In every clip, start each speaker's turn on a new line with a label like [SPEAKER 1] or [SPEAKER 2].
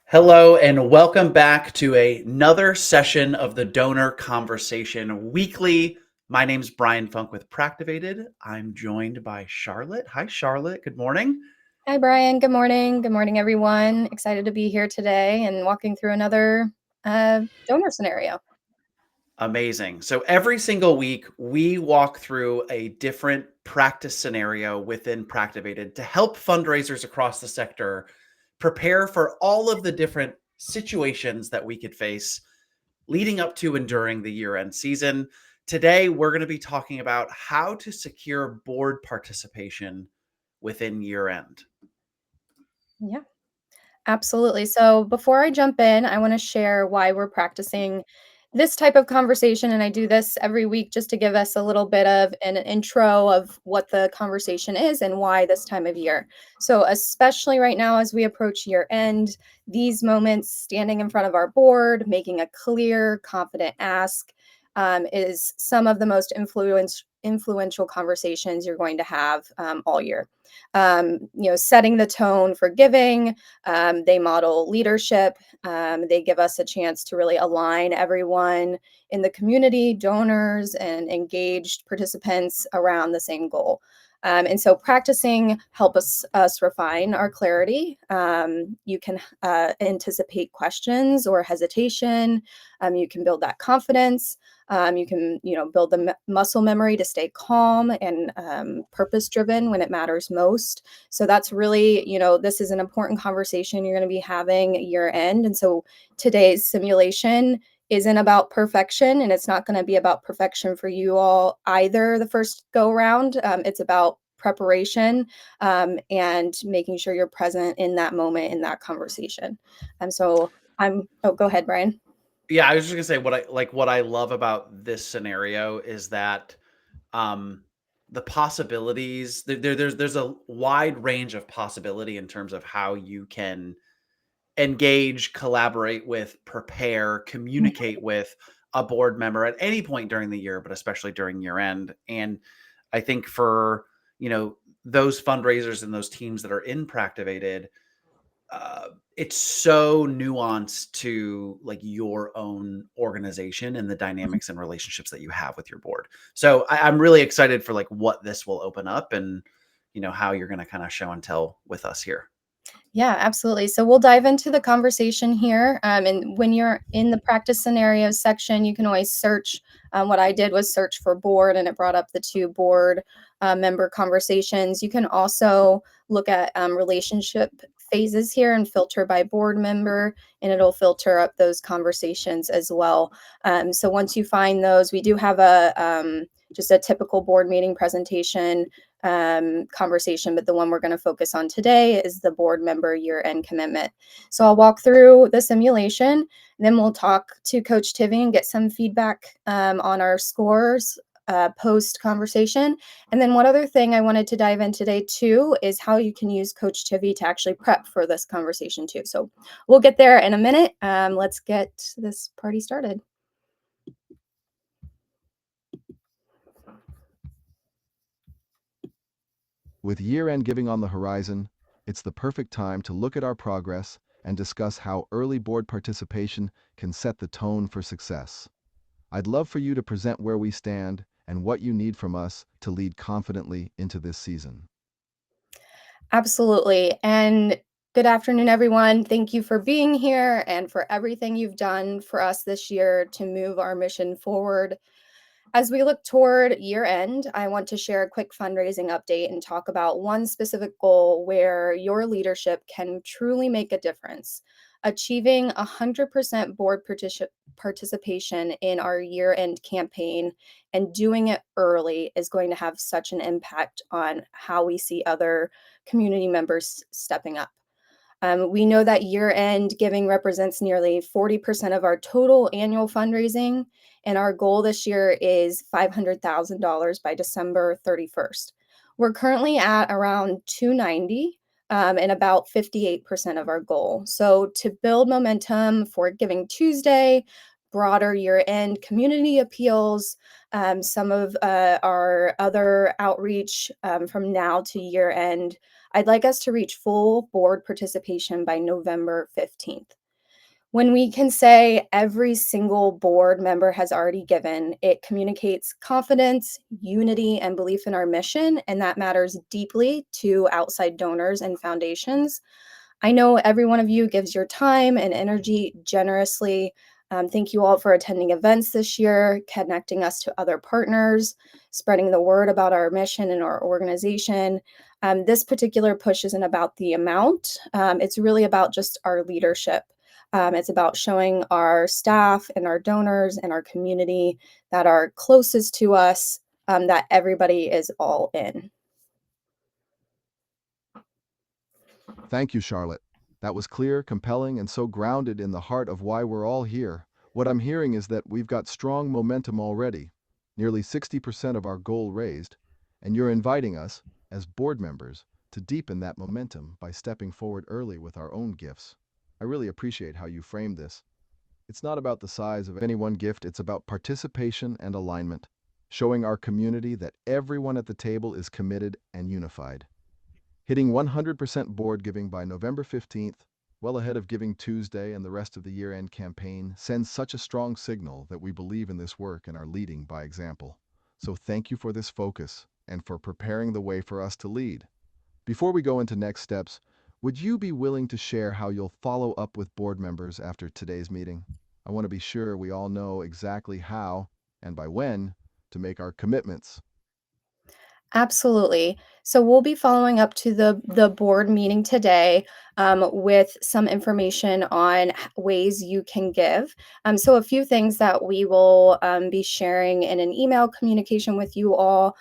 [SPEAKER 1] Hello and welcome back to another session of the Donor Conversation Weekly. My name's Bryan Funk with Practivated. I'm joined by Charlotte. Hi, Charlotte. Good morning.
[SPEAKER 2] Hi, Brian. Good morning. Good morning, everyone. Excited to be here today and walking through another donor scenario.
[SPEAKER 1] Amazing. So every single week, we walk through a different practice scenario within Practivated to help fundraisers across the sector prepare for all of the different situations that we could face leading up to and during the year-end season. Today, we're going to be talking about how to secure board participation within year-end.
[SPEAKER 2] Yeah, absolutely. So before I jump in, I want to share why we're practicing this type of conversation. And I do this every week just to give us a little bit of an intro of what the conversation is and why this time of year. So, especially right now, as we approach year end, these moments standing in front of our board, making a clear, confident ask is some of the most influential conversations you're going to have all year. Setting the tone for giving, they model leadership. They give us a chance to really align everyone in the community, donors, and engaged participants around the same goal. And so practicing help us refine our clarity. You can anticipate questions or hesitation. You can build that confidence. You can, build the muscle memory to stay calm and purpose driven when it matters most. So that's really, this is an important conversation you're going to be having year end. And so today's simulation isn't about perfection, and it's not going to be about perfection for you all either the first go around. It's about preparation and making sure you're present in that moment in that conversation. Go ahead, Brian.
[SPEAKER 1] Yeah, I was just gonna say what I love about this scenario is that the possibilities there's a wide range of possibility in terms of how you can engage, collaborate with, prepare, communicate with a board member at any point during the year, but especially during year end. And I think for, those fundraisers and those teams that are in Practivated, it's so nuanced to like your own organization and the dynamics and relationships that you have with your board. So I'm really excited for like what this will open up and, how you're going to kind of show and tell with us here.
[SPEAKER 2] Yeah, absolutely. So we'll dive into the conversation here. And when you're in the practice scenarios section, you can always search. What I did was search for board, and it brought up the two board member conversations. You can also look at relationship phases here and filter by board member, and it'll filter up those conversations as well. So once you find those, we do have just a typical board meeting presentation conversation, but the one we're going to focus on today is the board member year-end commitment. So I'll walk through the simulation, then we'll talk to Coach Tivy and get some feedback on our scores post conversation. And then one other thing I wanted to dive in today too is how you can use Coach Tivy to actually prep for this conversation too. So we'll get there in a minute. Let's get this party started.
[SPEAKER 3] With year-end giving on the horizon, it's the perfect time to look at our progress and discuss how early board participation can set the tone for success. I'd love for you to present where we stand and what you need from us to lead confidently into this season.
[SPEAKER 2] Absolutely. And good afternoon, everyone. Thank you for being here and for everything you've done for us this year to move our mission forward. As we look toward year end, I want to share a quick fundraising update and talk about one specific goal where your leadership can truly make a difference. Achieving 100% board participation in our year end campaign and doing it early is going to have such an impact on how we see other community members stepping up. We know that year-end giving represents nearly 40% of our total annual fundraising, and our goal this year is $500,000 by December 31st. We're currently at around 290, and about 58% of our goal. So, to build momentum for Giving Tuesday, broader year end community appeals, some of our other outreach from now to year end, I'd like us to reach full board participation by November 15th. When we can say every single board member has already given, it communicates confidence, unity, and belief in our mission, and that matters deeply to outside donors and foundations. I know every one of you gives your time and energy generously. Thank you all for attending events this year, connecting us to other partners, spreading the word about our mission and our organization. This particular push isn't about the amount, it's really about just our leadership. It's about showing our staff and our donors and our community that are closest to us that everybody is all in.
[SPEAKER 3] Thank you, Charlotte. That was clear, compelling, and so grounded in the heart of why we're all here. What I'm hearing is that we've got strong momentum already, nearly 60% of our goal raised, and you're inviting us, as board members, to deepen that momentum by stepping forward early with our own gifts. I really appreciate how you framed this. It's not about the size of any one gift, it's about participation and alignment, showing our community that everyone at the table is committed and unified. Hitting 100% board giving by November 15th, well ahead of Giving Tuesday and the rest of the year-end campaign, sends such a strong signal that we believe in this work and are leading by example. So thank you for this focus and for preparing the way for us to lead. Before we go into next steps, would you be willing to share how you'll follow up with board members after today's meeting? I want to be sure we all know exactly how, and by when, to make our commitments.
[SPEAKER 2] Absolutely. So we'll be following up to the board meeting today with some information on ways you can give. So a few things that we will be sharing in an email communication with you all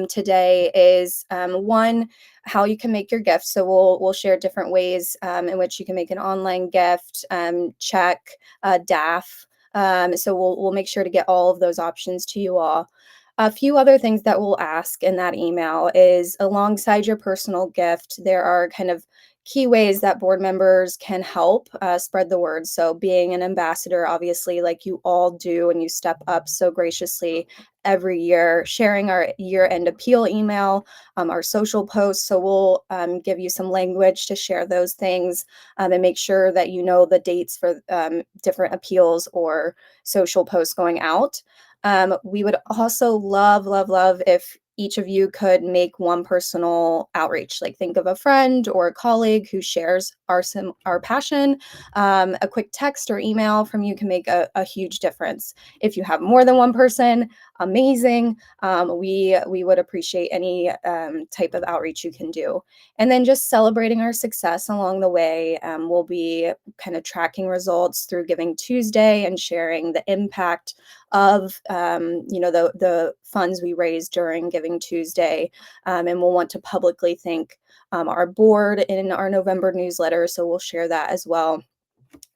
[SPEAKER 2] today is one, how you can make your gift. So we'll share different ways in which you can make an online gift, check, DAF. So we'll make sure to get all of those options to you all. A few other things that we'll ask in that email is alongside your personal gift, there are kind of key ways that board members can help spread the word. So, being an ambassador, obviously, like you all do, and you step up so graciously every year, sharing our year end appeal email, our social posts. So, we'll give you some language to share those things and make sure that you know the dates for different appeals or social posts going out. We would also love, love, love if each of you could make one personal outreach. Like think of a friend or a colleague who shares our passion. A quick text or email from you can make a huge difference. If you have more than one person, amazing. We would appreciate any type of outreach you can do. And then just celebrating our success along the way. We'll be kind of tracking results through Giving Tuesday and sharing the impact of the funds we raised during Giving Tuesday, and we'll want to publicly thank our board in our November newsletter. So we'll share that as well.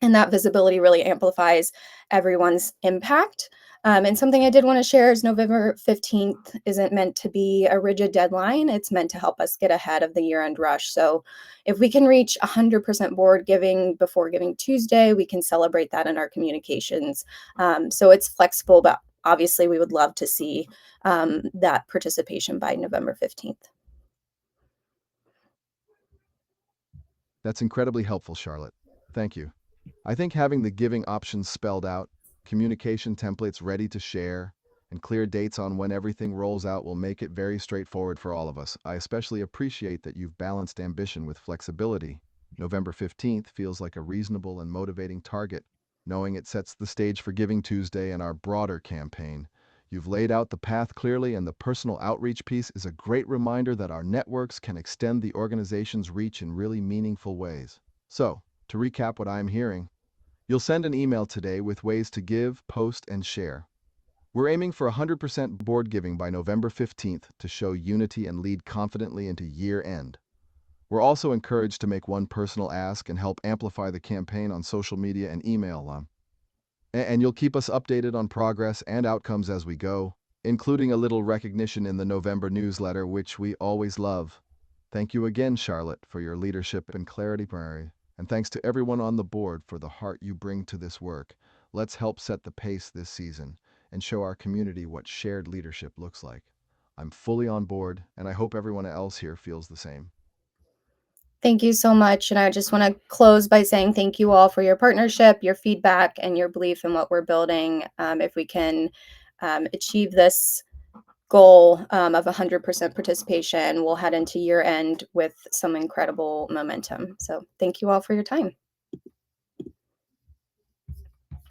[SPEAKER 2] And that visibility really amplifies everyone's impact. And something I did want to share is November 15th isn't meant to be a rigid deadline. It's meant to help us get ahead of the year-end rush. So if we can reach 100% board giving before Giving Tuesday, we can celebrate that in our communications. So it's flexible, but obviously we would love to see that participation by November 15th.
[SPEAKER 3] That's incredibly helpful, Charlotte. Thank you. I think having the giving options spelled out, communication templates ready to share, and clear dates on when everything rolls out will make it very straightforward for all of us. I especially appreciate that you've balanced ambition with flexibility. November 15th feels like a reasonable and motivating target, knowing it sets the stage for Giving Tuesday and our broader campaign. You've laid out the path clearly, and the personal outreach piece is a great reminder that our networks can extend the organization's reach in really meaningful ways. So, to recap what I'm hearing, you'll send an email today with ways to give, post, and share. We're aiming for 100% board giving by November 15th to show unity and lead confidently into year end. We're also encouraged to make one personal ask and help amplify the campaign on social media and email. And you'll keep us updated on progress and outcomes as we go, including a little recognition in the November newsletter, which we always love. Thank you again, Charlotte, for your leadership and clarity. And thanks to everyone on the board for the heart you bring to this work. Let's help set the pace this season and show our community what shared leadership looks like. I'm fully on board, and I hope everyone else here feels the same.
[SPEAKER 2] Thank you so much. And I just want to close by saying thank you all for your partnership, your feedback, and your belief in what we're building. If we can achieve this goal of 100% participation, we'll head into year end with some incredible momentum. So thank you all for your time.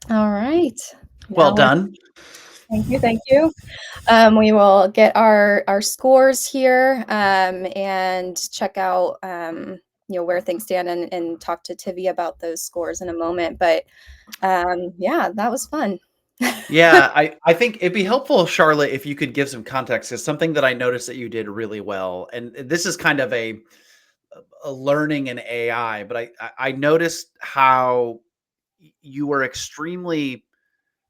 [SPEAKER 2] All right.
[SPEAKER 1] Well
[SPEAKER 2] Now we're
[SPEAKER 1] done.
[SPEAKER 2] Thank you. Thank you. We will get our scores here and check out where things stand and talk to Tivy about those scores in a moment. But yeah, that was fun.
[SPEAKER 1] Yeah, I think it'd be helpful, Charlotte, if you could give some context. Is something that I noticed that you did really well, and this is kind of a learning in AI. But I noticed how you were extremely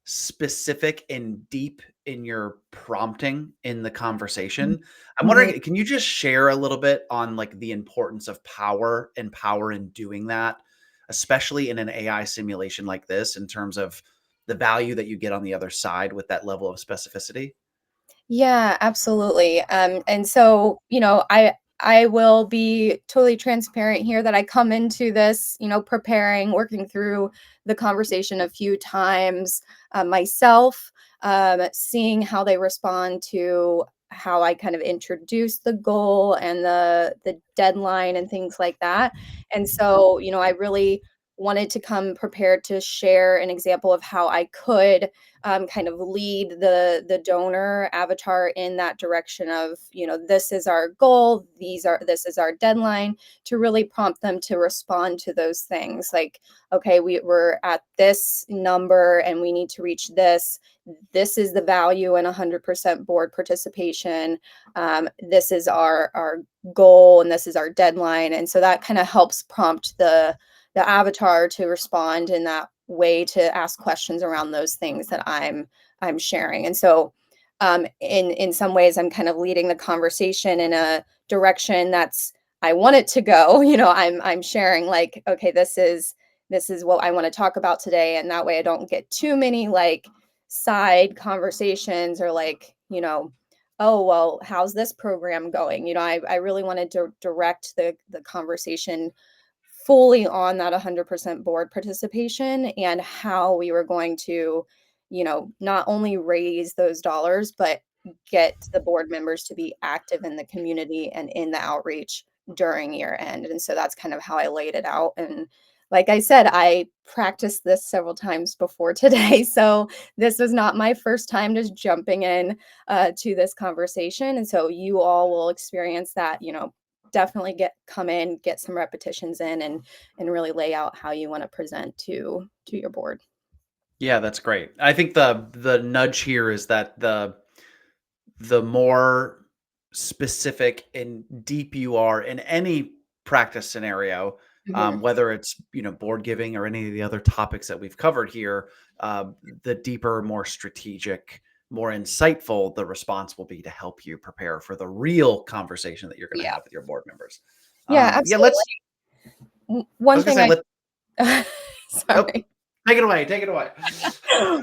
[SPEAKER 1] specific and deep in your prompting in the conversation. I'm
[SPEAKER 2] Mhm.
[SPEAKER 1] wondering, can you just share a little bit on like the importance of power in doing that, especially in an AI simulation like this, in terms of the value that you get on the other side with that level of specificity?
[SPEAKER 2] Yeah, absolutely. And so, I will be totally transparent here that I come into this, preparing, working through the conversation a few times myself, seeing how they respond to how I kind of introduce the goal and the deadline and things like that. And so, I really wanted to come prepared to share an example of how I could kind of lead the donor avatar in that direction of this is our goal, this is our deadline, to really prompt them to respond to those things like, okay, we're at this number and we need to reach this is the value in 100% board participation, this is our goal and this is our deadline. And so that kind of helps prompt the avatar to respond in that way, to ask questions around those things that I'm sharing. And so in some ways I'm kind of leading the conversation in a direction that's I want it to go. I'm sharing like, okay, this is what I want to talk about today. And that way I don't get too many like side conversations or like, oh well, how's this program going? I really wanted to direct the conversation fully on that 100% board participation and how we were going to, not only raise those dollars, but get the board members to be active in the community and in the outreach during year end. And so that's kind of how I laid it out. And like I said, I practiced this several times before today. So this was not my first time just jumping in to this conversation. And so you all will experience that, definitely come in, get some repetitions in and really lay out how you want to present to your board.
[SPEAKER 1] Yeah, that's great. I think the nudge here is that the more specific and deep you are in any practice scenario,
[SPEAKER 2] Mhm.
[SPEAKER 1] whether it's board giving or any of the other topics that we've covered here, uh, the deeper, more strategic, more insightful the response will be to help you prepare for the real conversation that you're going to
[SPEAKER 2] Yeah.
[SPEAKER 1] have with your board members.
[SPEAKER 2] Yeah,
[SPEAKER 1] Yeah,
[SPEAKER 2] absolutely.
[SPEAKER 1] let's. I
[SPEAKER 2] One
[SPEAKER 1] was going
[SPEAKER 2] thing
[SPEAKER 1] to say
[SPEAKER 2] I
[SPEAKER 1] let. Oh,
[SPEAKER 2] sorry.
[SPEAKER 1] take it away. Take it away.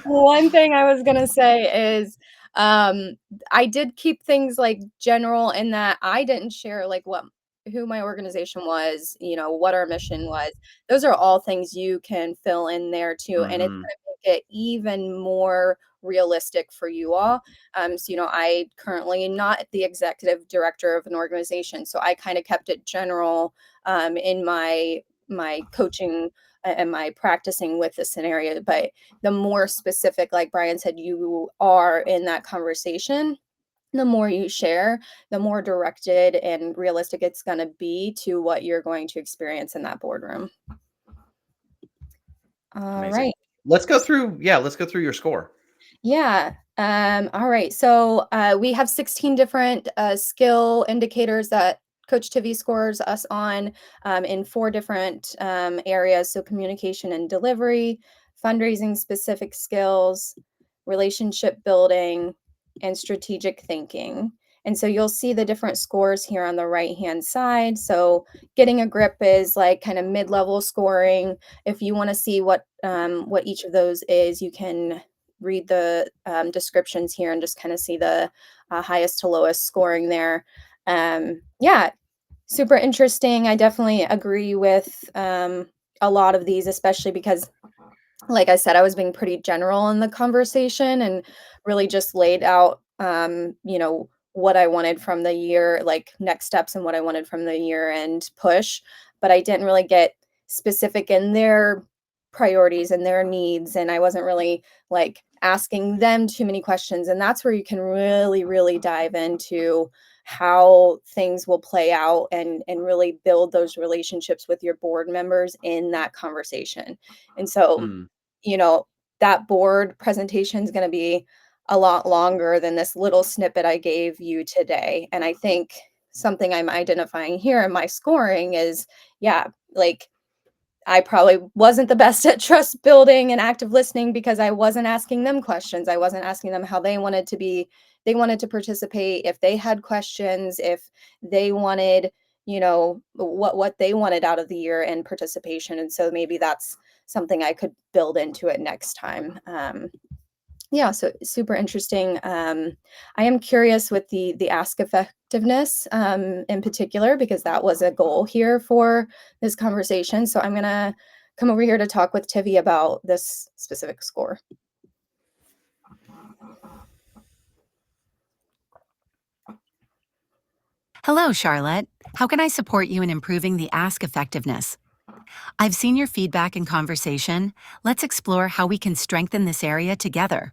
[SPEAKER 2] One thing I was gonna say is, um, I did keep things like general in that I didn't share like who my organization was, what our mission was. Those are all things you can fill in there too, and it's
[SPEAKER 1] Hmm.
[SPEAKER 2] gonna make it even more realistic for you all. So I currently am not the executive director of an organization, so I kind of kept it general in my coaching and my practicing with the scenario. But the more specific, like Bryan said, you are in that conversation, the more you share, the more directed and realistic it's going to be to what you're going to experience in that boardroom. All
[SPEAKER 1] Amazing.
[SPEAKER 2] right.
[SPEAKER 1] Let's go through. Yeah, let's go through your score.
[SPEAKER 2] Yeah. All right. So we have 16 different skill indicators that Coach Tivy scores us on in 4 different areas. So communication and delivery, fundraising specific skills, relationship building, and strategic thinking. And so you'll see the different scores here on the right-hand side. So getting a grip is like kind of mid-level scoring. If you want to see what each of those is, you can read the descriptions here and just kind of see the highest to lowest scoring there. Yeah, super interesting. I definitely agree with a lot of these, especially because, like I said, I was being pretty general in the conversation and really just laid out, what I wanted from the year, like next steps and what I wanted from the year and push. But I didn't really get specific in their priorities and their needs. And I wasn't really like asking them too many questions. And that's where you can really, really dive into how things will play out and really build those relationships with your board members in that conversation. And so,
[SPEAKER 1] Mm,
[SPEAKER 2] you know, that board presentation is going to be a lot longer than this little snippet I gave you today. And I think something I'm identifying here in my scoring is, yeah, like I probably wasn't the best at trust building and active listening because I wasn't asking them questions. I wasn't asking them how they wanted to participate, if they had questions, if they wanted, what they wanted out of the year and participation. And so maybe that's something I could build into it next time. Yeah, so super interesting. I am curious with the ask effectiveness in particular because that was a goal here for this conversation. So I'm gonna come over here to talk with Tivy about this specific score.
[SPEAKER 4] Hello, Charlotte. How can I support you in improving the ask effectiveness? I've seen your feedback and conversation. Let's explore how we can strengthen this area together.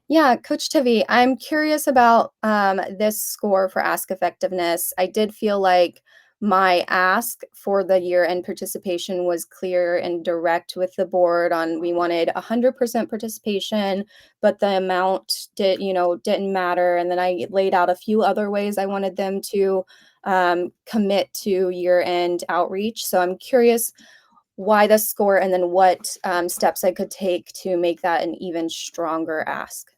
[SPEAKER 2] Yeah, Coach Tivy, I'm curious about this score for ask effectiveness. I did feel like my ask for the year end participation was clear and direct with the board on we wanted 100% participation, but the amount didn't matter. And then I laid out a few other ways I wanted them to commit to year end outreach. So I'm curious why the score and then what steps I could take to make that an even stronger ask.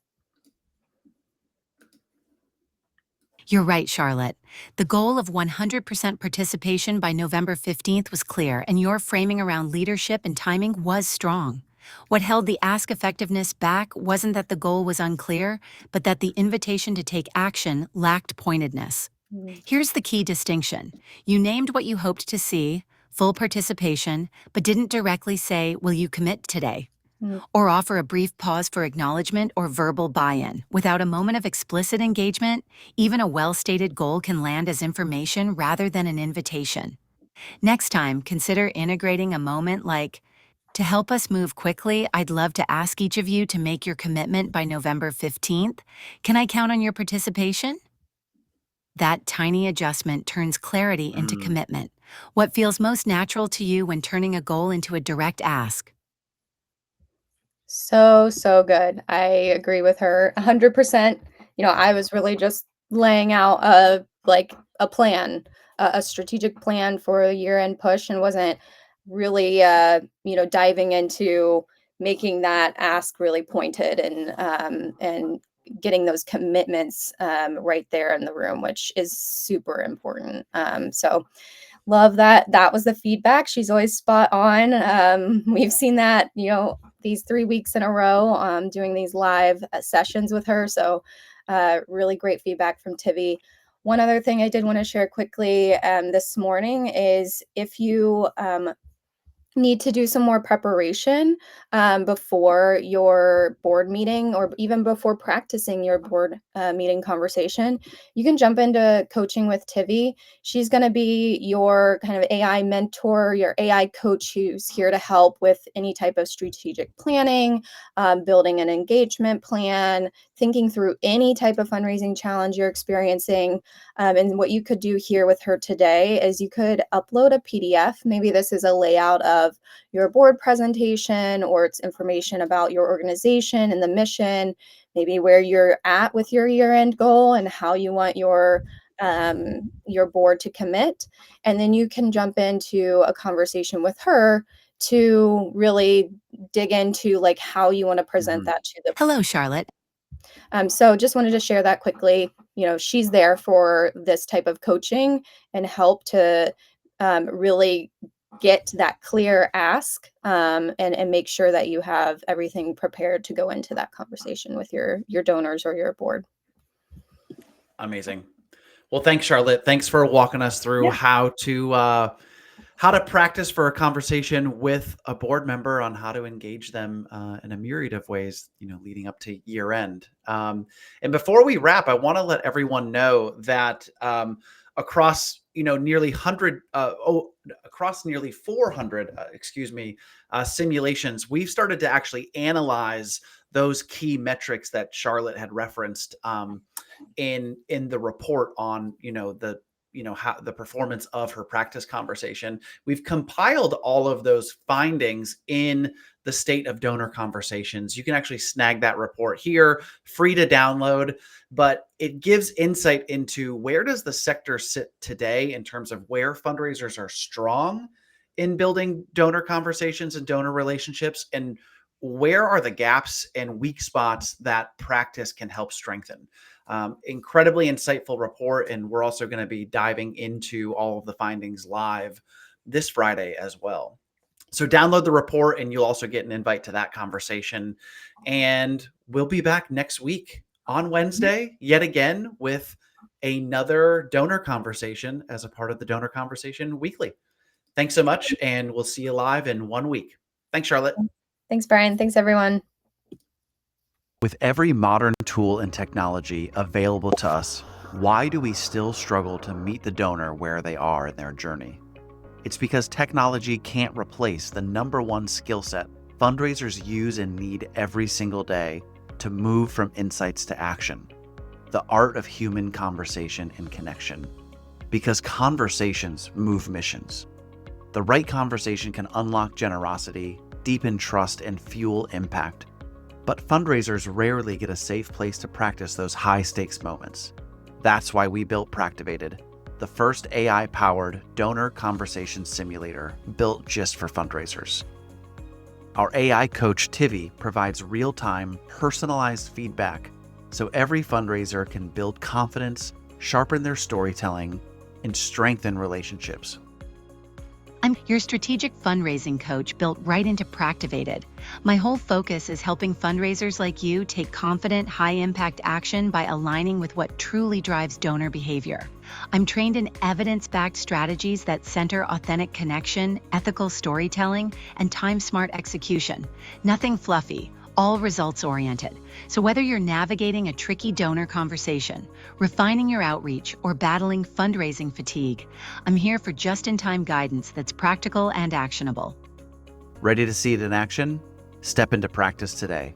[SPEAKER 4] You're right, Charlotte. The goal of 100% participation by November 15th was clear, and your framing around leadership and timing was strong. What held the ask effectiveness back wasn't that the goal was unclear, but that the invitation to take action lacked pointedness.
[SPEAKER 2] Mm,
[SPEAKER 4] Here's the key distinction. You named what you hoped to see, full participation, but didn't directly say, "Will you commit today?"
[SPEAKER 2] mm,
[SPEAKER 4] Or offer a brief pause for acknowledgement or verbal buy-in. Without a moment of explicit engagement, even a well-stated goal can land as information rather than an invitation. Next time, consider integrating a moment like, "To help us move quickly, I'd love to ask each of you to make your commitment by November 15th. Can I count on your participation?" That tiny adjustment turns clarity into
[SPEAKER 1] mm.
[SPEAKER 4] commitment. What feels most natural to you when turning a goal into a direct ask?
[SPEAKER 2] so, so good. I agree with her 100%. I was really just laying out a plan, a strategic plan for a year-end push and wasn't really, diving into making that ask really pointed and getting those commitments right there in the room, which is super important. So love that. That was the feedback. She's always spot on. We've seen that, these 3 weeks in a row, doing these live sessions with her. So, really great feedback from Tivy. One other thing I did want to share quickly this morning is if you need to do some more preparation before your board meeting or even before practicing your board meeting conversation, you can jump into coaching with Tivy. She's going to be your kind of AI mentor, your AI coach who's here to help with any type of strategic planning, building an engagement plan, thinking through any type of fundraising challenge you're experiencing. And what you could do here with her today is you could upload a PDF. Maybe this is a layout of your board presentation or it's information about your organization and the mission, maybe where you're at with your year-end goal and how you want your board to commit. And then you can jump into a conversation with her to really dig into like how you want to present
[SPEAKER 1] Mhm.
[SPEAKER 2] that to the.
[SPEAKER 4] Hello, Charlotte.
[SPEAKER 2] So just wanted to share that quickly. She's there for this type of coaching and help to really get that clear ask, and make sure that you have everything prepared to go into that conversation with your donors or your board.
[SPEAKER 1] Amazing. Well, thanks, Charlotte. Thanks for walking us through
[SPEAKER 2] Yeah.
[SPEAKER 1] how to practice for a conversation with a board member on how to engage them in a myriad of ways, leading up to year end. And before we wrap, I want to let everyone know that across nearly 100 across nearly 400 simulations, we've started to actually analyze those key metrics that Charlotte had referenced in the report on how the performance of her practice conversation. We've compiled all of those findings in the State of Donor Conversations. You can actually snag that report here, free to download, but it gives insight into where does the sector sit today in terms of where fundraisers are strong in building donor conversations and donor relationships, and where are the gaps and weak spots that practice can help strengthen. Incredibly insightful report. And we're also going to be diving into all of the findings live this Friday as well. So download the report and you'll also get an invite to that conversation. And we'll be back next week on Wednesday, yet again, with another donor conversation as a part of the Donor Conversation Weekly. Thanks so much. And we'll see you live in 1 week. Thanks, Charlotte.
[SPEAKER 2] Thanks, Bryan. Thanks, everyone.
[SPEAKER 1] With every modern tool and technology available to us, why do we still struggle to meet the donor where they are in their journey? It's because technology can't replace the number one skill set fundraisers use and need every single day to move from insights to action: the art of human conversation and connection. Because conversations move missions. The right conversation can unlock generosity, deepen trust, and fuel impact. But fundraisers rarely get a safe place to practice those high-stakes moments. That's why we built Practivated, the first AI-powered donor conversation simulator built just for fundraisers. Our AI coach Tivy provides real-time, personalized feedback so every fundraiser can build confidence, sharpen their storytelling, and strengthen relationships.
[SPEAKER 4] I'm your strategic fundraising coach built right into Practivated. My whole focus is helping fundraisers like you take confident, high-impact action by aligning with what truly drives donor behavior. I'm trained in evidence-backed strategies that center authentic connection, ethical storytelling, and time-smart execution. Nothing fluffy, all results-oriented. So whether you're navigating a tricky donor conversation, refining your outreach, or battling fundraising fatigue, I'm here for just-in-time guidance that's practical and actionable.
[SPEAKER 1] Ready to see it in action? Step into practice today.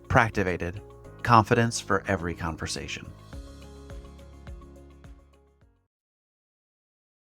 [SPEAKER 1] Practivated. Confidence for every conversation.